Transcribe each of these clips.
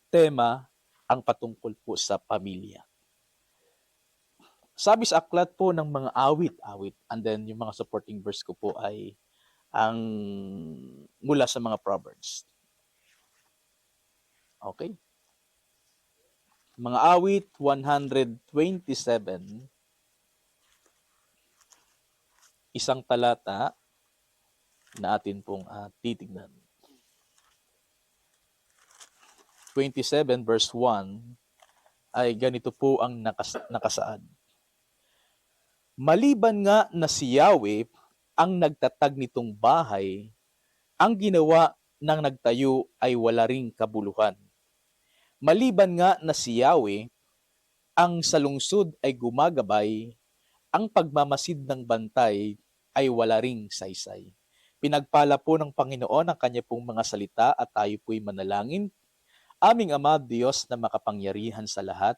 tema ang patungkol po sa pamilya. Sabi sa aklat po ng mga awit-awit, and then yung mga supporting verse ko po ay ang mula sa mga Proverbs. Okay? Mga awit 127, isang talata na atin pong titignan. 27 verse 1 ay ganito po ang nakasaad. Maliban nga na si Yahweh ang nagtatag nitong bahay, ang ginawa ng nagtayo ay wala ring kabuluhan. Maliban nga na si Yahweh, ang salungsod ay gumagabay, ang pagmamasid ng bantay ay wala ring saysay. Pinagpala po ng Panginoon ang kanya pong mga salita at tayo po'y manalangin. Aming Ama Diyos na makapangyarihan sa lahat,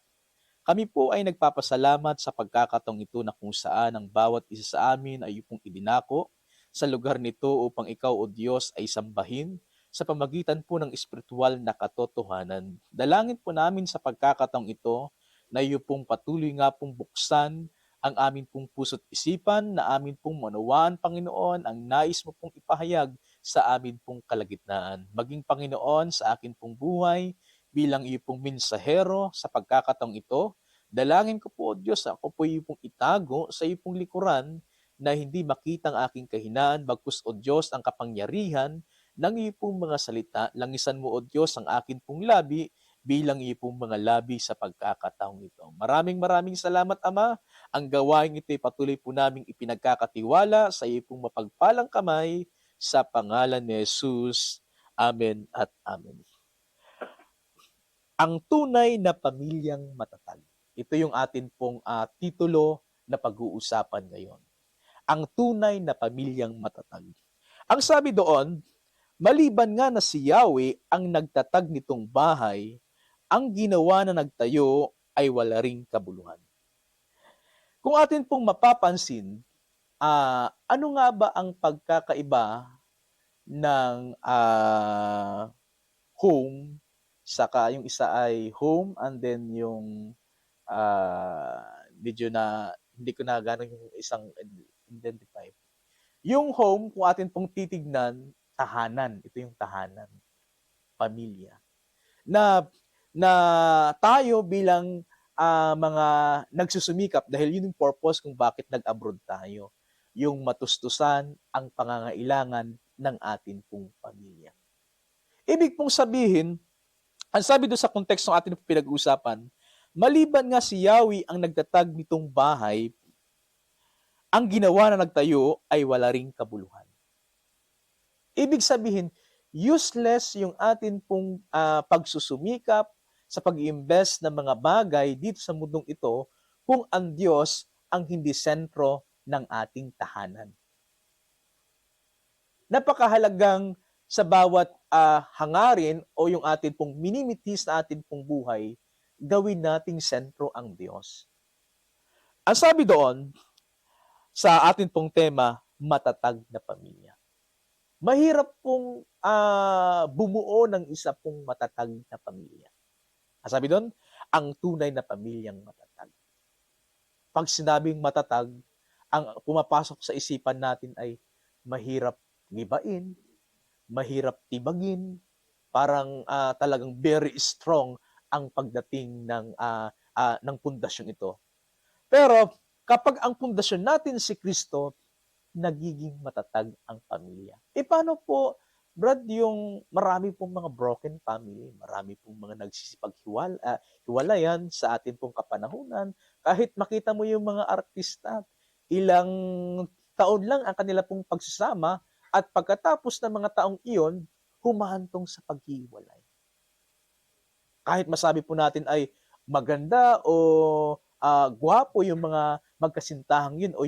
kami po ay nagpapasalamat sa pagkakataong ito na kung saan ang bawat isa sa amin ay iyong idinako sa lugar nito upang ikaw o Diyos ay sambahin sa pamagitan po ng espiritual na katotohanan. Dalangin po namin sa pagkakataong ito na iyo pong patuloy nga pong buksan ang amin pong puso't isipan, na amin pong manawaan, Panginoon, ang nais mo pong ipahayag sa amin pong kalagitnaan. Maging Panginoon sa akin pong buhay, bilang iyo pong mensahero sa pagkakataong ito, dalangin ko po, O Diyos, ako po iyo pong itago sa iyo pong likuran na hindi makita ang aking kahinaan, bagkus, O Diyos, ang kapangyarihan ng iyo pong mga salita. Langisan mo, O Diyos, ang akin pong labi bilang iyo pong mga labi sa pagkakataong ito. Maraming salamat, Ama. Ang gawain ito ay patuloy po naming ipinagkakatiwala sa iyo pong mapagpalang kamay sa pangalan ni Jesus. Amen at amen. Ang tunay na pamilyang matatag. Ito yung atin pong titulo na pag-uusapan ngayon. Ang tunay na pamilyang matatag. Ang sabi doon, maliban nga na si Yahweh ang nagtatag nitong bahay, ang ginawa na nagtayo ay wala ring kabuluhan. Kung atin pong mapapansin, ano nga ba ang pagkakaiba ng home, saka yung isa ay home, and then yung medyo na hindi ko na gano'n yung isang identify. Yung home, kung atin pong titignan, tahanan. Ito yung tahanan, pamilya. Na tayo bilang mga nagsusumikap, dahil yun yung purpose kung bakit nag-abroad tayo, yung matustusan ang pangangailangan ng atin pong pamilya. Ibig pong sabihin, ang sabi doon sa kontekstong atin pinag-uusapan, maliban nga si Yahweh ang nagtatag nitong bahay, ang ginawa na nagtayo ay wala ring kabuluhan. Ibig sabihin, useless yung atin pong pagsusumikap sa pag-iimbest ng mga bagay dito sa mundong ito kung ang Diyos ang hindi sentro ng ating tahanan. Napakahalagang sa bawat hangarin o yung atin pong minimitis na atin pong buhay, gawin nating sentro ang Diyos. Ang sabi doon, sa atin pong tema, matatag na pamilya. Mahirap pong bumuo ng isa pong matatag na pamilya. Ang sabi doon, ang tunay na pamilyang matatag. Pag sinabing matatag, ang pumapasok sa isipan natin ay mahirap gibain, mahirap tibagin, parang talagang very strong ang pagdating ng pundasyon ito. Pero kapag ang pundasyon natin si Kristo, nagiging matatag ang pamilya. Paano po, Brad, yung marami pong mga broken family, marami pong mga nagsisipaghiwalayan sa atin pong kapanahunan, kahit makita mo yung mga artista, ilang taon lang ang kanila pong pagsasama at pagkatapos ng mga taong iyon, humahantong sa paghiwalay. Kahit masabi po natin ay maganda o gwapo yung mga magkasintahang yun o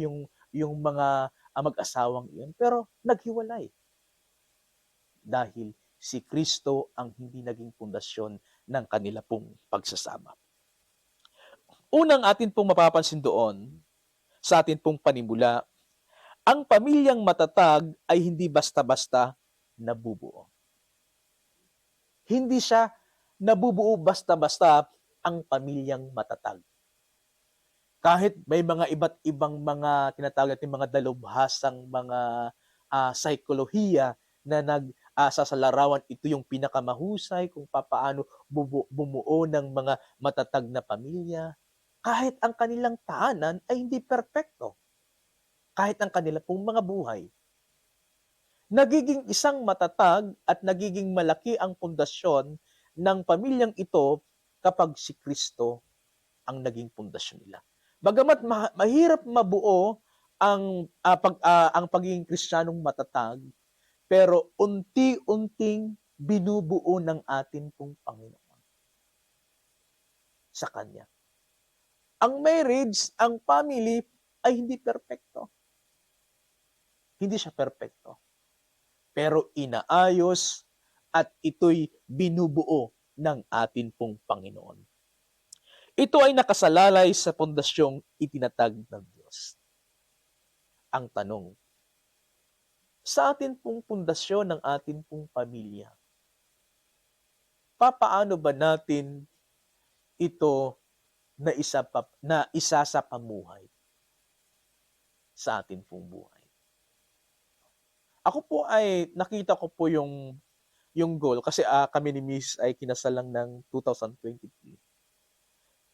yung mga mag-asawang iyon, pero naghiwalay. Dahil si Kristo ang hindi naging pundasyon ng kanila pong pagsasama. Unang atin pong mapapansin doon, sa atin pong panimula, ang pamilyang matatag ay hindi basta-basta nabubuo. Hindi siya nabubuo basta-basta ang pamilyang matatag. Kahit may mga iba't ibang mga tinatawag natin mga dalubhasang mga saykolohiya na nagsasalarawan, ito yung pinakamahusay kung papaano bumuo ng mga matatag na pamilya. Kahit ang kanilang tahanan ay hindi perpekto. Kahit ang kanilang pong mga buhay. Nagiging isang matatag at nagiging malaki ang pundasyon ng pamilyang ito kapag si Kristo ang naging pundasyon nila. Bagamat mahirap mabuo ang pagiging Kristiyanong matatag, pero unti-unting binubuo ng atin pong Panginoon sa Kanya. Ang marriage, ang family ay hindi perpekto. Hindi siya perpekto. Pero inaayos at ito'y binubuo ng atin pong Panginoon. Ito ay nakasalalay sa pundasyong itinatag ng Diyos. Ang tanong, sa atin pong pundasyon ng atin pong pamilya, papaano ba natin ito na isa sa pamuhay sa atin pong buhay? Ako po ay nakita ko po yung goal kasi kami ni Miss ay kinasal lang ng 2023.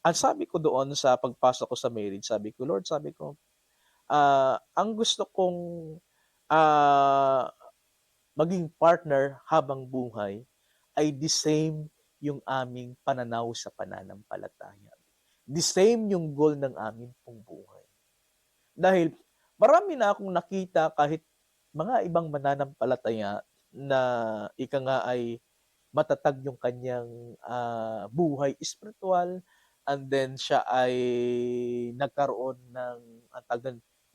Ang sabi ko doon sa pagpasok ko sa marriage, sabi ko, Lord, sabi ko, ang gusto kong maging partner habang buhay ay the same yung aming pananaw sa pananampalataya. The same yung goal ng aming pong buhay. Dahil marami na akong nakita kahit mga ibang mananampalataya na ika nga ay matatag yung kanyang buhay spiritual, and then siya ay nagkaroon ng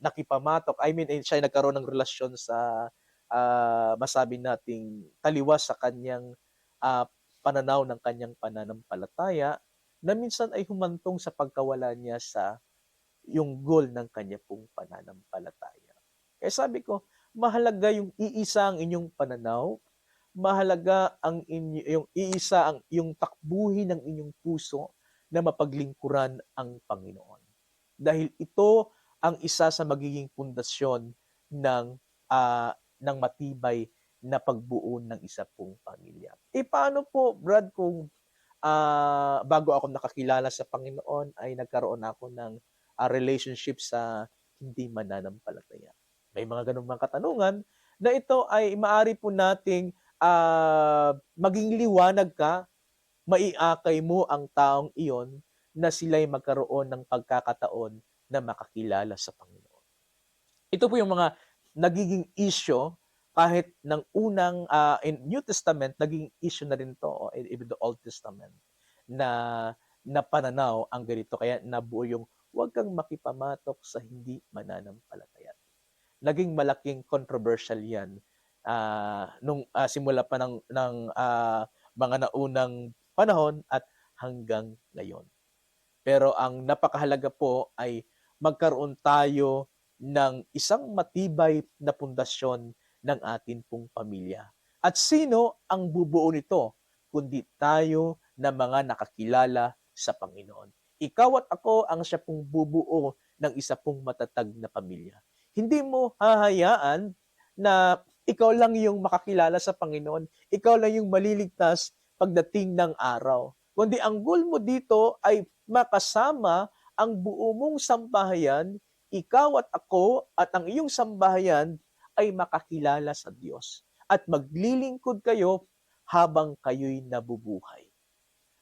nakipamatok. Siya ay nagkaroon ng relasyon sa masabi nating taliwas sa kanyang pananaw ng kanyang pananampalataya, na minsan ay humantong sa pagkawala niya sa yung goal ng kanya pong pananampalataya. Kaya sabi ko, mahalaga yung iisa ang inyong pananaw, mahalaga yung iisa ang yung takbuhin ng inyong puso na mapaglingkuran ang Panginoon. Dahil ito ang isa sa magiging pundasyon ng matibay na pagbuo ng isa pong pamilya. Paano po, Brad, kung bago ako nakakilala sa Panginoon ay nagkaroon ako ng relationship sa hindi mananampalataya? May mga ganung mga katanungan na ito ay maari po nating maging liwanag ka, maiakay mo ang taong iyon na sila'y magkaroon ng pagkakataon na makakilala sa Panginoon. Ito po yung mga nagiging issue kahit ng unang in New Testament, naging issue na rin to, o even the Old Testament, na pananaw ang ganito. Kaya nabuo yung huwag kang makipamatok sa hindi mananampalataya. Naging malaking controversial yan nung simula pa ng mga naunang panahon at hanggang ngayon. Pero ang napakahalaga po ay magkaroon tayo ng isang matibay na pundasyon ng atin pong pamilya. At sino ang bubuo nito kundi tayo na mga nakakilala sa Panginoon? Ikaw at ako ang siya pong bubuo ng isa pong matatag na pamilya. Hindi mo hahayaan na ikaw lang yung makakilala sa Panginoon, ikaw lang yung maliligtas pagdating ng araw. Kundi ang goal mo dito ay makasama ang buo mong sambahayan, ikaw at ako at ang iyong sambahayan ay makakilala sa Diyos. At maglilingkod kayo habang kayo'y nabubuhay.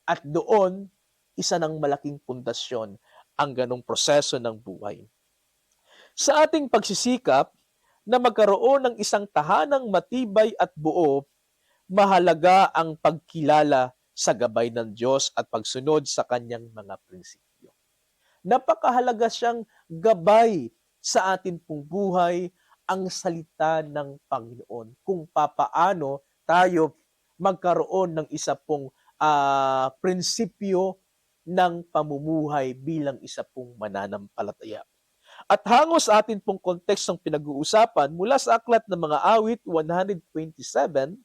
At doon, isa ng malaking pundasyon ang ganong proseso ng buhay. Sa ating pagsisikap na magkaroon ng isang tahanang matibay at buo, mahalaga ang pagkilala sa gabay ng Diyos at pagsunod sa kanyang mga prinsipyo. Napakahalaga siyang gabay sa atin pong buhay ang salita ng Panginoon kung papaano tayo magkaroon ng isa pong prinsipyo ng pamumuhay bilang isa pong mananampalataya. At hango sa atin pong kontekstong pinag-uusapan mula sa aklat ng mga awit 127,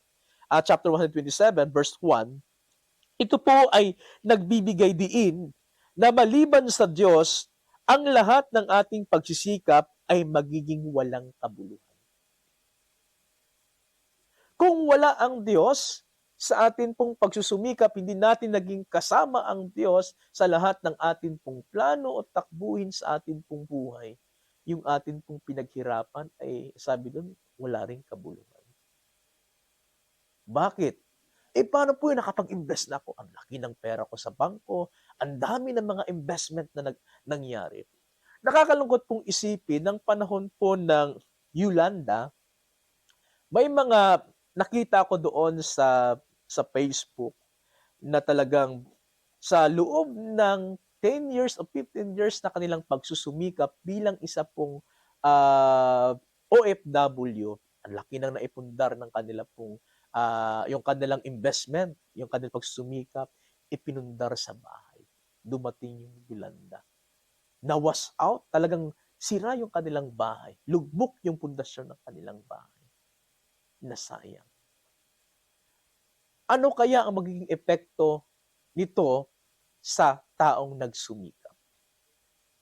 chapter 127, verse 1, Ito po ay nagbibigay diin na maliban sa Diyos, ang lahat ng ating pagsisikap ay magiging walang kabuluhan. Kung wala ang Diyos, sa atin pong pagsusumikap, hindi natin naging kasama ang Diyos sa lahat ng atin pong plano o takbuhin sa atin pong buhay, yung atin pong pinaghirapan ay, sabi doon, wala ring kabuluhan. Bakit? Paano po yun? Nakapag-invest na ako. Ang laki ng pera ko sa bangko. Ang dami ng mga investment na nangyari. Nakakalungkot pong isipin, ng panahon po ng Yolanda, may mga nakita ko doon sa Facebook na talagang sa loob ng 10 years o 15 years na kanilang pagsusumikap bilang isa pong OFW, ang laki nang naipundar ng kanila pong yung kanilang investment, yung kanilang pagsusumikap, ipinundar sa bahay. Dumating yung Yolanda. Na-wash out, talagang sira yung kanilang bahay. Lugmok yung pundasyon ng kanilang bahay. Nasayang. Ano kaya ang magiging epekto nito sa taong nagsumikap?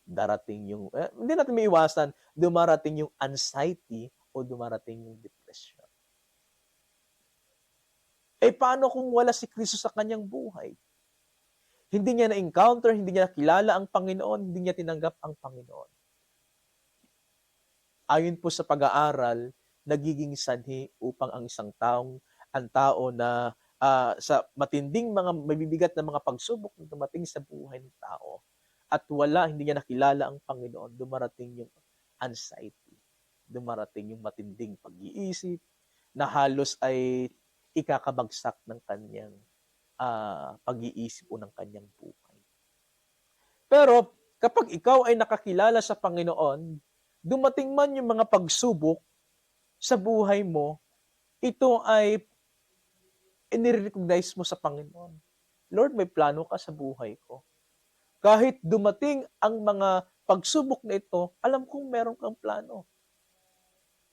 Darating yung, hindi natin may iwasan, dumarating yung anxiety o dumarating yung depression. Paano kung wala si Kristo sa kanyang buhay? Hindi niya na-encounter, hindi niya nakilala ang Panginoon, hindi niya tinanggap ang Panginoon. Ayon po sa pag-aaral, nagiging sanhi upang ang ang tao na sa matinding mga mabibigat na mga pagsubok na dumating sa buhay ng tao at hindi niya nakilala ang Panginoon, dumarating yung anxiety, dumarating yung matinding pag-iisip na halos ay ikakabagsak ng kanyang pag-iisip o ng kanyang buhay. Pero kapag ikaw ay nakakilala sa Panginoon, dumating man yung mga pagsubok sa buhay mo, ito ay inirecognize mo sa Panginoon. Lord, may plano ka sa buhay ko. Kahit dumating ang mga pagsubok na ito, alam kong meron kang plano.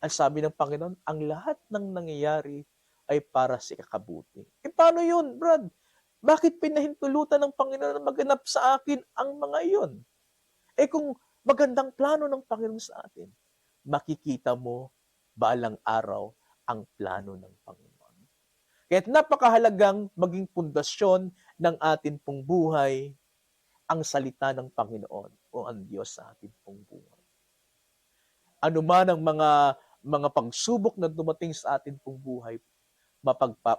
Ang sabi ng Panginoon, ang lahat ng nangyayari ay para sa ikakabuti. Paano yun, Brad? Bakit pinahintulutan ng Panginoon na maganap sa akin ang mga iyon? Kung magandang plano ng Panginoon sa atin, makikita mo balang araw ang plano ng Panginoon. Kaya't napakahalagang maging pundasyon ng atin pong buhay ang salita ng Panginoon o ang Diyos sa atin pong buhay. Ano man ang mga pagsubok na dumating sa atin pong buhay,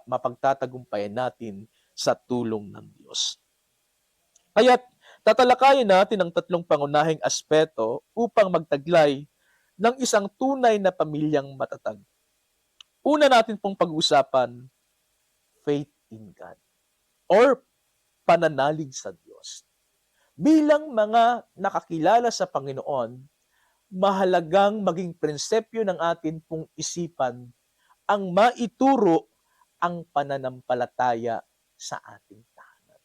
mapagtatagumpayan natin sa tulong ng Diyos. Kaya't tatalakayin natin ang tatlong pangunahing aspeto upang magtaglay ng isang tunay na pamilyang matatag. Una natin pong pag-usapan, faith in God or pananalig sa Diyos. Bilang mga nakakilala sa Panginoon, mahalagang maging prinsipyo ng atin pong isipan ang maituro ang pananampalataya sa ating tahanan.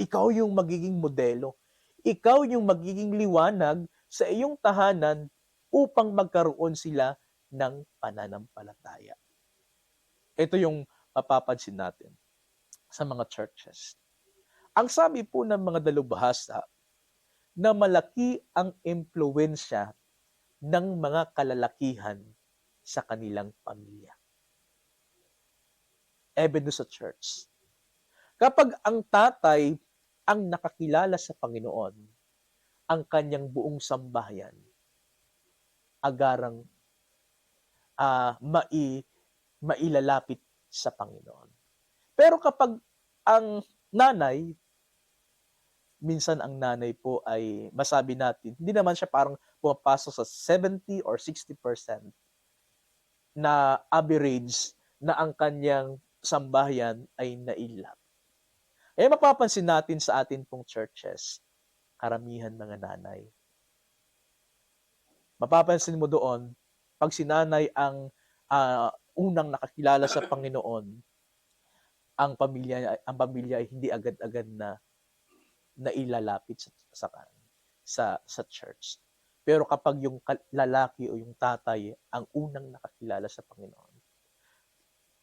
Ikaw yung magiging modelo. Ikaw yung magiging liwanag sa iyong tahanan upang magkaroon sila ng pananampalataya. Ito yung mapapansin natin sa mga churches. Ang sabi po ng mga dalubhasa na malaki ang impluwensya ng mga kalalakihan sa kanilang pamilya. Even sa church. Kapag ang tatay ang nakakilala sa Panginoon, ang kanyang buong sambahayan, agarang mailalapit sa Panginoon. Pero kapag ang nanay, minsan ang nanay po ay masabi natin, hindi naman siya parang pumapasok sa 70 or 60% na average na ang kanyang sambahayan ay nailap. Mapapansin natin sa atin pong churches, karamihan mga nanay. Mapapansin mo doon, pag si nanay ang unang nakakilala sa Panginoon, ang pamilya ay hindi agad-agad na nailalapit sa church. Pero kapag yung lalaki o yung tatay ang unang nakakilala sa Panginoon,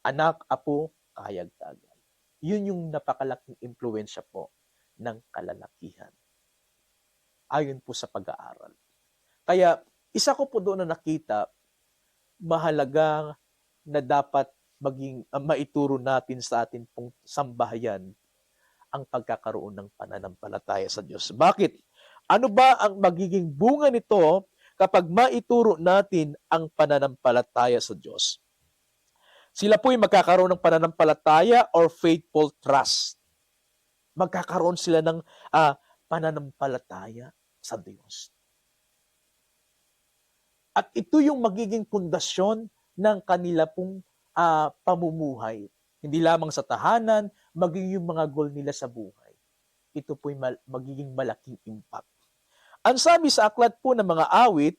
anak, apo, kayag-kagad. Yun yung napakalaking impluwensya po ng kalalakihan. Ayon po sa pag-aaral. Kaya isa ko po doon na nakita, mahalaga na dapat maituro natin sa atin pong sambahayan ang pagkakaroon ng pananampalataya sa Diyos. Bakit? Ano ba ang magiging bunga nito kapag maituro natin ang pananampalataya sa Diyos? Sila po'y magkakaroon ng pananampalataya or faithful trust. Magkakaroon sila ng pananampalataya sa Diyos. At ito yung magiging pundasyon ng kanila pong pamumuhay. Hindi lamang sa tahanan, maging yung mga goal nila sa buhay. Ito po'y magiging malaking impact. Ang sabi sa aklat po ng mga awit,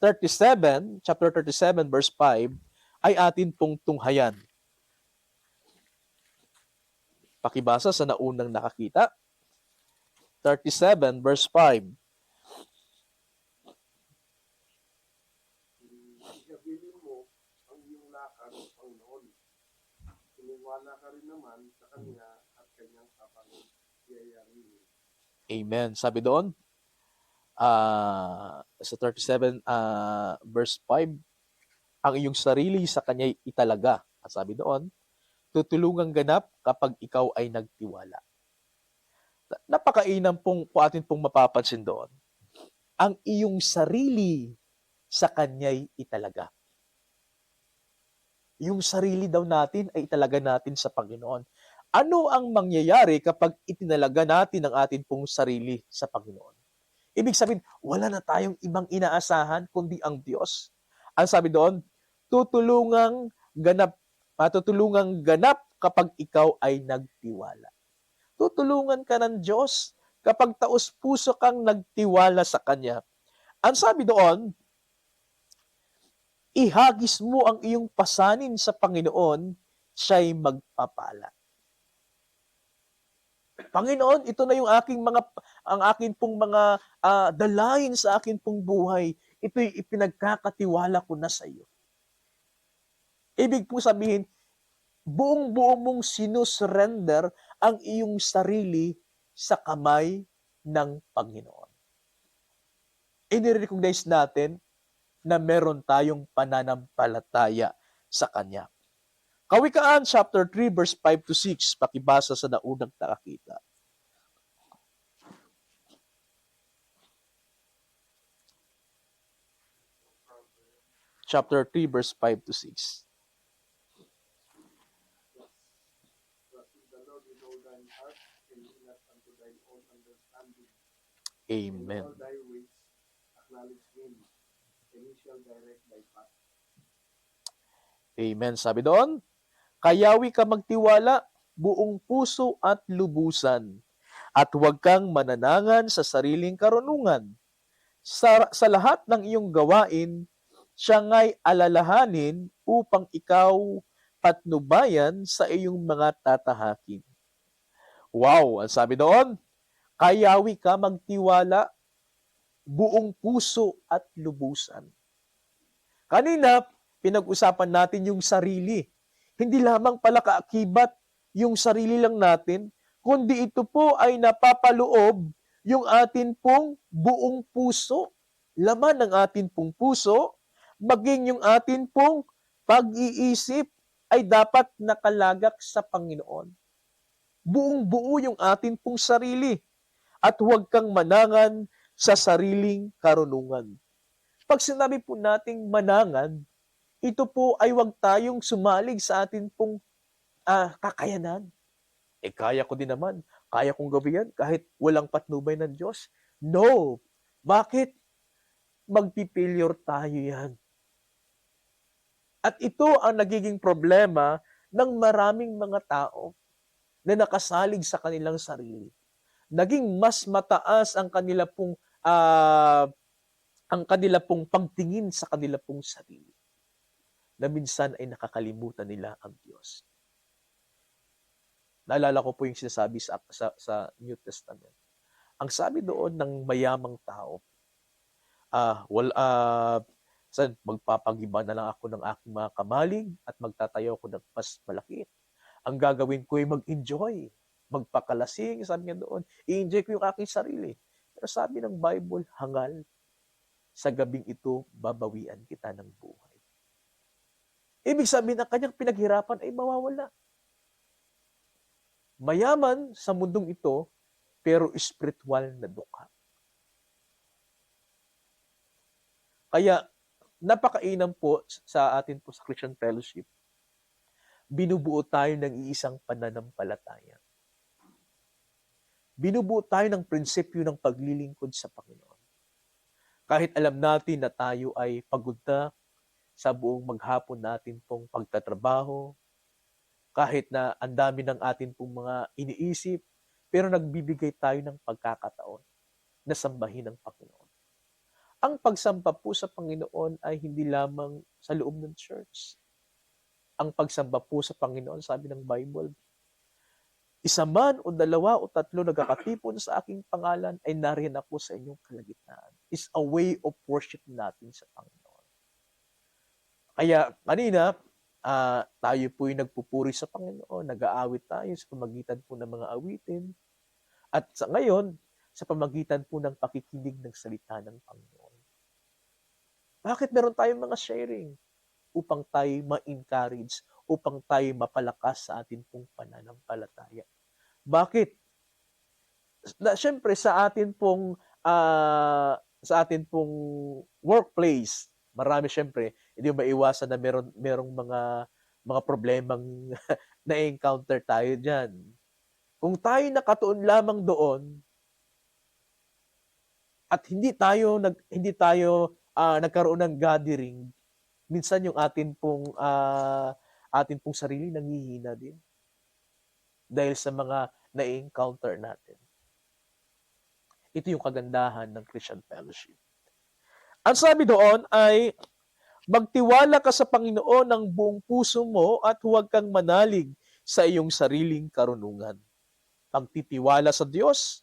chapter 37, verse 5, ay atin pong tunghayan. Pakibasa sa naunang nakakita. 37, verse 5. Isabilin mo ang iyong lakad sa Panginoon. Siniwala ka rin naman sa Kanya at Kanyang kapangyarihan. Amen. Sabi doon, sa 37, verse 5, ang iyong sarili sa Kanya italaga. At sabi doon, tutulungang ganap kapag ikaw ay nagtiwala. Napakainam po atin pong mapapansin doon. Ang iyong sarili sa Kanya'y italaga. Yung sarili daw natin ay italaga natin sa Panginoon. Ano ang mangyayari kapag itinalaga natin ang atin pong sarili sa Panginoon? Ibig sabihin, wala na tayong ibang inaasahan kundi ang Diyos. Ang sabi doon, tutulungang ganap kapag ikaw ay nagtiwala. Tutulungan ka ng Diyos kapag taos-puso kang nagtiwala sa Kanya. Ang sabi doon, ihagis mo ang iyong pasanin sa Panginoon, siya'y magpapala. Panginoon, ito na yung ang akin pong mga dalahin sa akin pong buhay. Ito'y ipinagkakatiwala ko na sa iyo. Ibig po sabihin, buong-buo mong sinusurrender ang iyong sarili sa kamay ng Panginoon. I-recognize natin na meron tayong pananampalataya sa Kanya. Kawikaan chapter 3 verse 5 to 6, pakibasa sa naunang nakakita. Chapter 3 verse 5 to 6. Amen. Amen. Sabi doon, kayawi ka magtiwala buong puso at lubusan, at huwag kang mananangan sa sariling karunungan. Sa lahat ng iyong gawain, siya nga'y alalahanin upang ikaw patnubayan sa iyong mga tatahakin. Wow! Ang sabi doon, kayawi ka magtiwala buong puso at lubusan. Kanina, pinag-usapan natin yung sarili. Hindi lamang pala kaakibat yung sarili lang natin, kundi ito po ay napapaloob yung atin pong buong puso. Laman ng atin pong puso, maging yung atin pong pag-iisip ay dapat nakalagak sa Panginoon. Buong-buo yung atin pong sarili at huwag kang manangan sa sariling karunungan. Pag sinabi po nating manangan, ito po ay huwag tayong sumalig sa atin pong kakayanan. Kaya ko din naman. Kaya kong gawin yan kahit walang patnubay ng Diyos. No. Bakit? Magpipilior tayo yan. At ito ang nagiging problema ng maraming mga tao na nakasalig sa kanilang sarili. Naging mas mataas ang kanila pong pagtingin sa kanila pong sarili, na minsan ay nakakalimutan nila ang Diyos. Naalala ko po yung sinasabi sa New Testament. Ang sabi doon ng mayamang tao, magpapagiba na lang ako ng aking mga kamalig at magtatayo ako ng mas malaki. Ang gagawin ko ay mag-enjoy, magpakalasing, sabi niya doon. I-enjoy ko yung aking sarili. Pero sabi ng Bible, hangal, sa gabing ito, babawian kita ng buhay. Ibig sabihin, ang kanyang pinaghirapan ay mawawala. Mayaman sa mundong ito, pero spiritual na dukha. Kaya, napakainam po sa atin po sa Christian Fellowship, binubuo tayo ng iisang pananampalataya. Binubuo tayo ng prinsipyo ng paglilingkod sa Panginoon. Kahit alam natin na tayo ay pagod na sa buong maghapon natin pong pagtatrabaho, kahit na ang dami ng atin pong mga iniisip, pero nagbibigay tayo ng pagkakataon na sambahin ang Panginoon. Ang pagsamba po sa Panginoon ay hindi lamang sa loob ng church. Ang pagsamba po sa Panginoon, sabi ng Bible, isa man o dalawa o tatlo nagkakatipon sa aking pangalan ay nariyan ako sa inyong kalagitnaan. It's a way of worship natin sa Panginoon. Kaya kanina, tayo po yung nagpupuri sa Panginoon, nag-aawit tayo sa pamagitan po ng mga awitin. At sa ngayon, sa pamagitan po ng pakikinig ng salita ng Panginoon. Bakit meron tayong mga sharing? Upang tayo ma-encourage, upang tayo mapalakas sa atin pong pananampalataya. Bakit? Siyempre sa atin pong workplace, marami siyempre, hindi maiwasan na merong mga problemang na-encounter tayo diyan. Kung tayo nakatuon lamang doon at hindi tayo nagkaroon ng gathering, minsan yung atin pong sarili nanghihina din dahil sa mga na-encounter natin. Ito yung kagandahan ng Christian Fellowship. Ang sabi doon ay, magtiwala ka sa Panginoon ng buong puso mo at huwag kang manalig sa iyong sariling karunungan. Pagtitiwala sa Diyos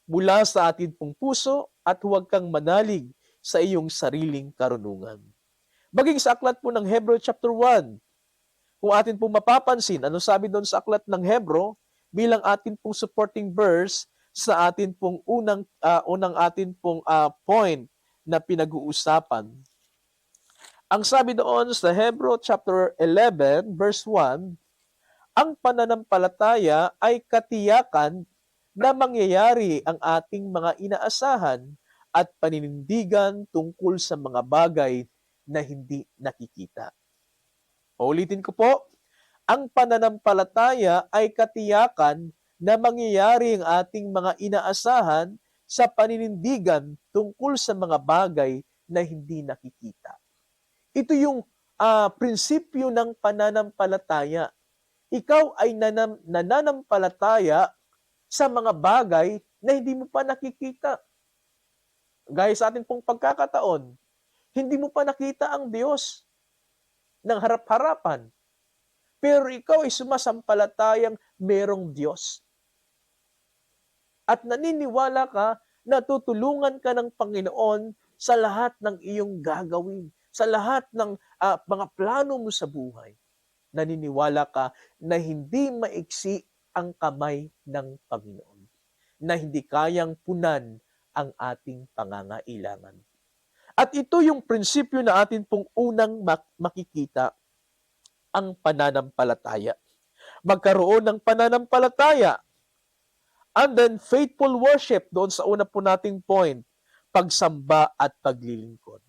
mula sa atin pong puso at huwag kang manalig sa iyong sariling karunungan. Maging sa aklat po ng Hebrew chapter 1, kung atin pong mapapansin, ano sabi doon sa aklat ng Hebrew, bilang atin pong supporting verse sa atin pong unang atin pong point na pinag-uusapan. Ang sabi doon sa Hebrew chapter 11 verse 1, ang pananampalataya ay katiyakan na mangyayari ang ating mga inaasahan at paninindigan tungkol sa mga bagay na hindi nakikita. Ulitin ko po, ang pananampalataya ay katiyakan na mangyayari ang ating mga inaasahan sa paninindigan tungkol sa mga bagay na hindi nakikita. Ito yung prinsipyo ng pananampalataya. Ikaw ay nananampalataya sa mga bagay na hindi mo pa nakikita. Gaya sa ating pong pagkakataon, hindi mo pa nakita ang Diyos ng harap-harapan. Pero ikaw ay sumasampalatayang merong Diyos. At naniniwala ka na tutulungan ka ng Panginoon sa lahat ng iyong gagawin, sa lahat ng mga plano mo sa buhay. Naniniwala ka na hindi maiksi ang kamay ng Panginoon, na hindi kayang punan ang ating pangangailangan. At ito yung prinsipyo na atin pong unang makikita, ang pananampalataya. Magkaroon ng pananampalataya. And then faithful worship, doon sa una po nating point, pagsamba at paglilingkod.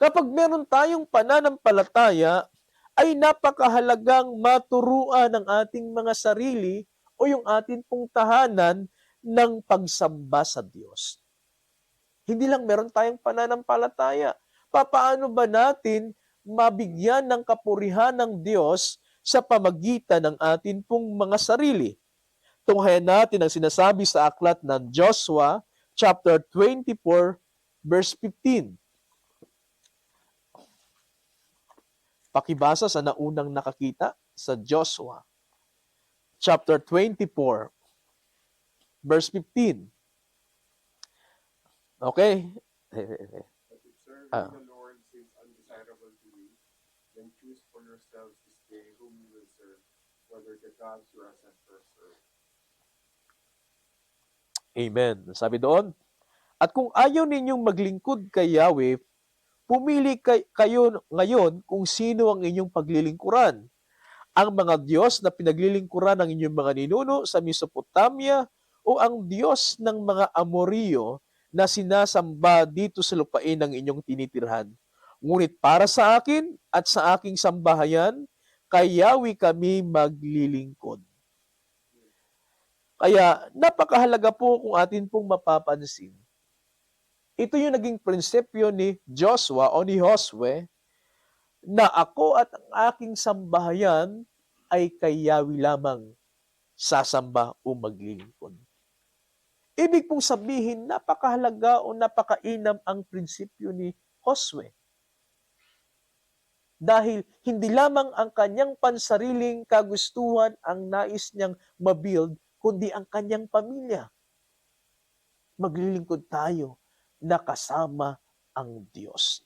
Kapag meron tayong pananampalataya, ay napakahalagang maturuan ng ating mga sarili o yung ating pong tahanan ng pagsamba sa Diyos. Hindi lang meron tayong pananampalataya. Paano ba natin mabigyan ng kapurihan ng Diyos sa pamagitan ng atin pong mga sarili? Tunghayan natin ang sinasabi sa aklat ng Joshua, chapter 24, verse 15. Pakibasa sa naunang nakakita sa Joshua, chapter 24, verse 15. Okay? But if serving the Lord seems undesirable to you, then choose for yourselves this day whom you will serve, whether the gods your ancestors served. Amen. Sabi doon, at kung ayaw ninyong maglingkod kay Yahweh, pumili kayo ngayon kung sino ang inyong paglilingkuran. Ang mga Diyos na pinaglilingkuran ng inyong mga ninuno sa Mesopotamia o ang Diyos ng mga Amoryo na sinasamba dito sa lupain ng inyong tinitirhan. Ngunit para sa akin at sa aking sambahayan, kay Yahweh kami maglilingkod. Kaya napakahalaga po kung atin pong mapapansin. Ito yung naging prinsipyo ni Joshua o ni Josue na ako at ang aking sambahayan ay kay Yahweh lamang sasamba o maglilingkod. Ibig pong sabihin, napakahalaga o napakainam ang prinsipyo ni Josue. Dahil hindi lamang ang kanyang pansariling kagustuhan ang nais niyang mabuild, kundi ang kanyang pamilya. Maglilingkod tayo na kasama ang Diyos.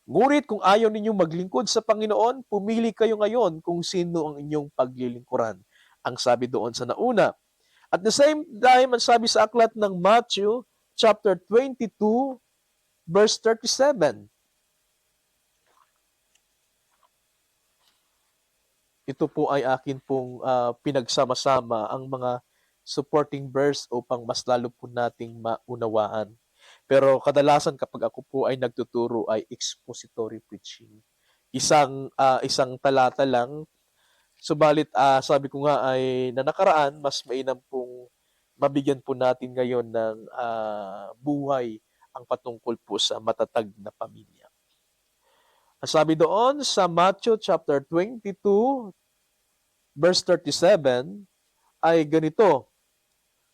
Ngunit kung ayaw ninyong maglingkod sa Panginoon, pumili kayo ngayon kung sino ang inyong paglilingkuran. Ang sabi doon sa nauna. At the same time, ang sabi sa aklat ng Matthew, chapter 22, verse 37. Ito po ay akin pong pinagsama-sama ang mga supporting verse upang mas lalo po nating maunawaan. Pero kadalasan kapag ako po ay nagtuturo ay expository preaching. Isang talata lang. Subalit sabi ko nga ay na nakaraan, mas mainam pong mabigyan po natin ngayon ng buhay ang patungkol po sa matatag na pamilya. Sabi doon sa Matthew chapter 22 verse 37 ay ganito,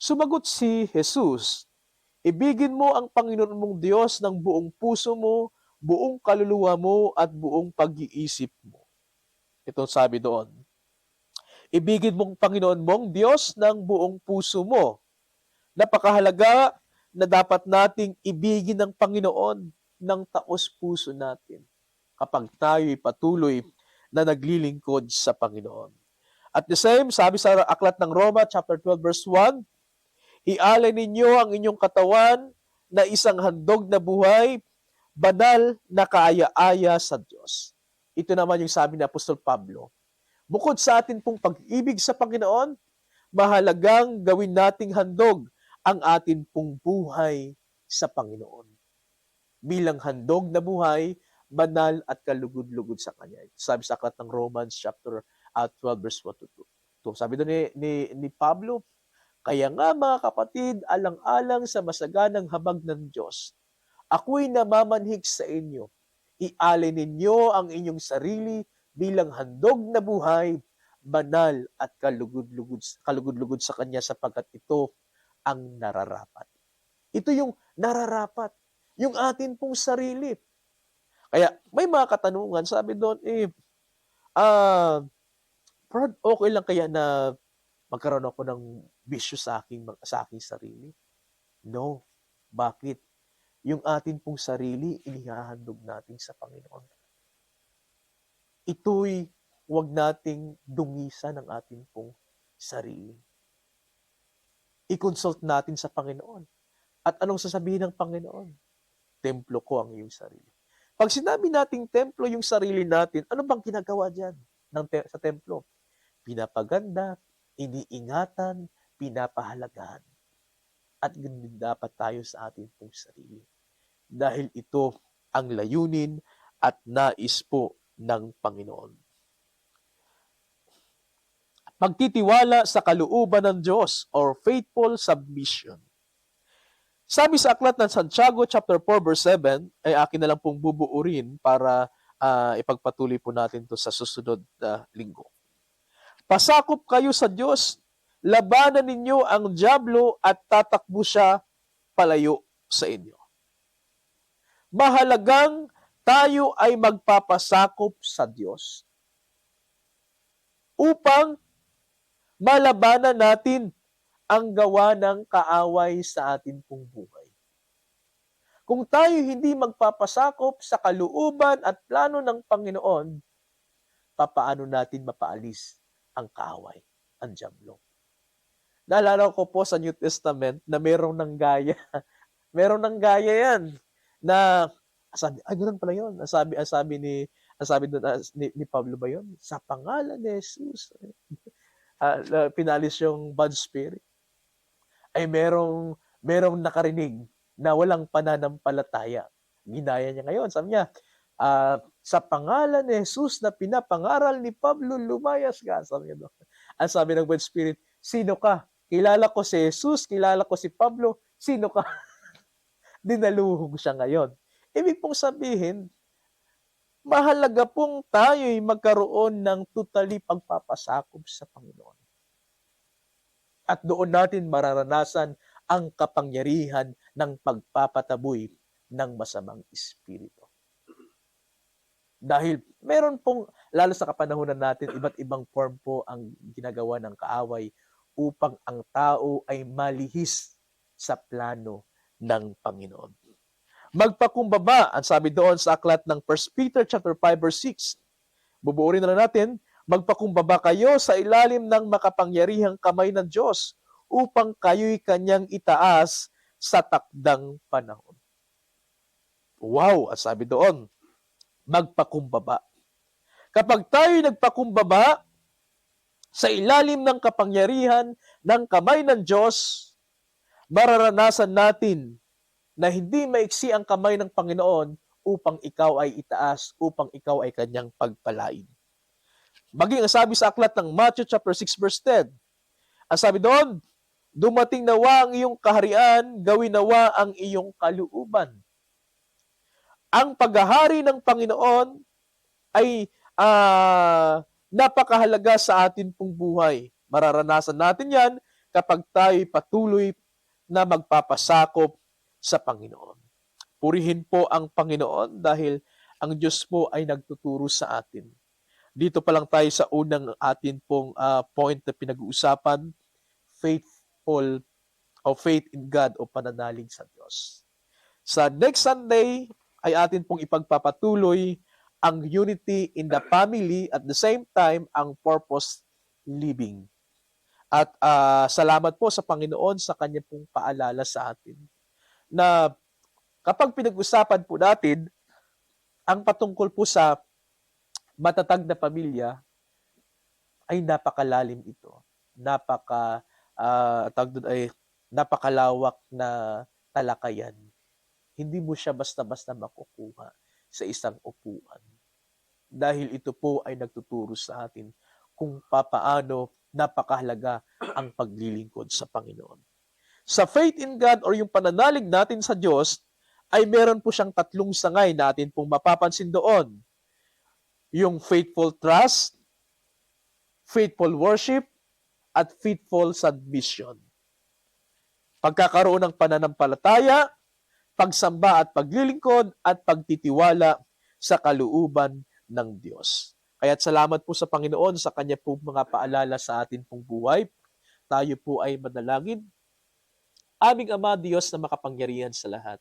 sumagot si Jesus, ibigin mo ang Panginoon mong Diyos ng buong puso mo, buong kaluluwa mo, at buong pag-iisip mo. Ito sabi doon. Ibigin mo ang Panginoon mong Diyos ng buong puso mo. Napakahalaga na dapat nating ibigin ang Panginoon ng taos puso natin kapag tayo'y patuloy na naglilingkod sa Panginoon. At the same, sabi sa aklat ng Roma, chapter 12, verse 1, ialay ninyo ang inyong katawan na isang handog na buhay, banal na kaaya-aya sa Diyos. Ito naman yung sabi ni Apostol Pablo. Bukod sa atin pong pag-ibig sa Panginoon, mahalagang gawin nating handog ang atin pong buhay sa Panginoon. Bilang handog na buhay, banal at kalugod-lugod sa Kanya. Sabi sa aklat ng Romans chapter 12 verse 1 to 2. Sabi doon ni Pablo, kaya nga mga kapatid, alang-alang sa masaganang habag ng Diyos, ako'y namamanhik sa inyo. Ialay ninyo ang inyong sarili bilang handog na buhay, banal at kalugod-lugod sa Kanya sapagkat ito ang nararapat. Ito yung nararapat, yung atin pong sarili. Kaya may mga katanungan, sabi doon, okay lang kaya na magkaroon ako ng bisyo sa aking sarili? No. Bakit? Yung atin pong sarili, inihahandog natin sa Panginoon. Ito'y huwag nating dungisan ng atin pong sarili. I-consult natin sa Panginoon. At anong sasabihin ng Panginoon? Templo ko ang iyong sarili. Pag sinabi nating templo yung sarili natin, ano bang ginagawa dyan sa templo? Pinapaganda, iniingatan, pinapahalagahan. At ganun dapat tayo sa ating pong sarili. Dahil ito ang layunin at nais po ng Panginoon. Pagtitiwala sa kalooban ng Diyos or faithful submission. Sabi sa aklat ng Santiago chapter 4 verse 7, ay akin na lang pong bubuurin para ipagpatuloy po natin to sa susunod na linggo. Pasakop kayo sa Diyos, labanan ninyo ang dyablo at tatakbo siya palayo sa inyo. Mahalagang tayo ay magpapasakop sa Diyos upang malabanan natin ang gawa ng kaaway sa atin pong buhay. Kung tayo hindi magpapasakop sa kalooban at plano ng Panginoon, papaano natin mapaalis ang kaaway, ang jamlo. Naalala ko po sa New Testament na merong nanggaya. Merong nanggaya yan na sabi, ay ganun pala yun. Ang sabi doon, ni Pablo ba yun? Sa pangalan ni Jesus, pinalis yung bad spirit. Ay merong nakarinig na walang pananampalataya. Ginaya niya ngayon. Sabi niya, sa pangalan ni Jesus na pinapangaral ni Pablo, lumayas ka. Sabi niya doon. Ang sabi ng bad spirit, sino ka? Kilala ko si Jesus, kilala ko si Pablo, sino ka? Dinaluhog siya ngayon. Ibig pong sabihin, mahalaga pong tayo'y magkaroon ng totally pagpapasakop sa Panginoon. At doon natin mararanasan ang kapangyarihan ng pagpapataboy ng masamang espiritu. Dahil meron pong, lalo sa kapanahunan natin, iba't ibang form po ang ginagawa ng kaaway upang ang tao ay malihis sa plano ng Panginoon. Magpakumbaba, ang sabi doon sa aklat ng 1 Peter chapter 5 verse 6. Bubuurin na natin, magpakumbaba kayo sa ilalim ng makapangyarihang kamay ng Diyos upang kayo'y kanyang itaas sa takdang panahon. Wow, ang sabi doon, magpakumbaba. Kapag tayo'y nagpakumbaba sa ilalim ng kapangyarihan ng kamay ng Diyos, mararanasan natin na hindi maiksi ang kamay ng Panginoon upang ikaw ay itaas, upang ikaw ay kanyang pagpalain. Maging ang sabi sa aklat ng Matthew chapter 6 verse 10, ang sabi doon, dumating nawa ang iyong kaharian, gawin nawa ang iyong kalooban. Ang paghahari ng Panginoon ay napakahalaga sa atin pong buhay. Mararanasan natin yan kapag tayo patuloy na magpapasakop sa Panginoon. Purihin po ang Panginoon dahil ang Diyos po ay nagtuturo sa atin. Dito pa lang tayo sa unang atin pong point na pinag-uusapan, faithful o faith in God o pananalig sa Diyos. Sa next Sunday ay atin pong ipagpapatuloy ang unity in the family at the same time ang purpose living. At salamat po sa Panginoon sa kanya pong paalala sa atin na kapag pinag-usapan po natin ang patungkol po sa matatag na pamilya ay napakalalim ito. Napakalawak na talakayan. Hindi mo siya basta-basta makukuha sa isang upuan. Dahil ito po ay nagtuturo sa atin kung papaano napakahalaga ang paglilingkod sa Panginoon. Sa faith in God or yung pananalig natin sa Diyos, ay meron po siyang tatlong sangay na atin pong mapapansin doon. Yung faithful trust, faithful worship, at faithful submission. Pagkakaroon ng pananampalataya, pagsamba at paglilingkod, at pagtitiwala sa kalooban ng Diyos. Kaya't salamat po sa Panginoon sa kanya po mga paalala sa atin pong buhay. Tayo po ay manalangin. Aming Ama, Diyos na makapangyarihan sa lahat.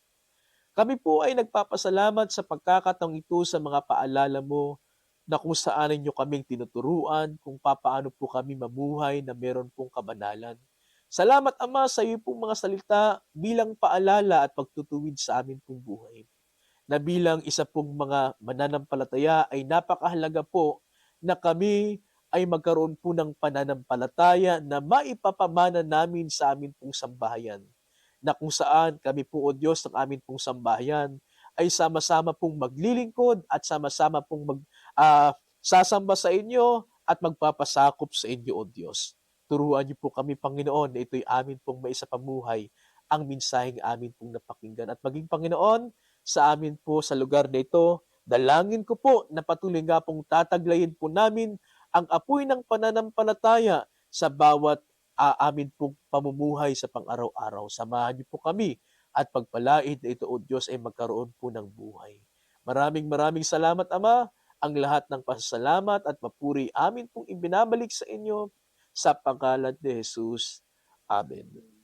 Kami po ay nagpapasalamat sa pagkakataong ito sa mga paalala mo na kung saan ninyo kaming tinuturuan, kung papaano po kami mamuhay na meron pong kabanalan. Salamat, Ama, sa iyo pong mga salita bilang paalala at pagtutuwid sa amin pong buhay. Na bilang isa pong mga mananampalataya ay napakahalaga po na kami ay magkaroon po ng pananampalataya na maipapamana namin sa amin pong sambahayan. Na kung saan kami po, O Diyos, ng amin pong sambahayan ay sama-sama pong maglilingkod at sama-sama pong sasamba sa inyo at magpapasakop sa inyo, O Diyos. Turuan niyo po kami, Panginoon, na ito'y amin pong maisapamuhay ang minsaheng amin pong napakinggan. At maging, Panginoon, sa amin po sa lugar na ito, dalangin ko po na patuloy nga pong tataglayin po namin ang apoy ng pananampalataya sa bawat amin pong pamumuhay sa pang-araw-araw. Samahan niyo po kami at pagpalain na ito, O Diyos, ay magkaroon po ng buhay. Maraming salamat, Ama. Ang lahat ng pasasalamat at papuri amin pong ibinabalik sa inyo sa pangalan ni Jesus. Amen.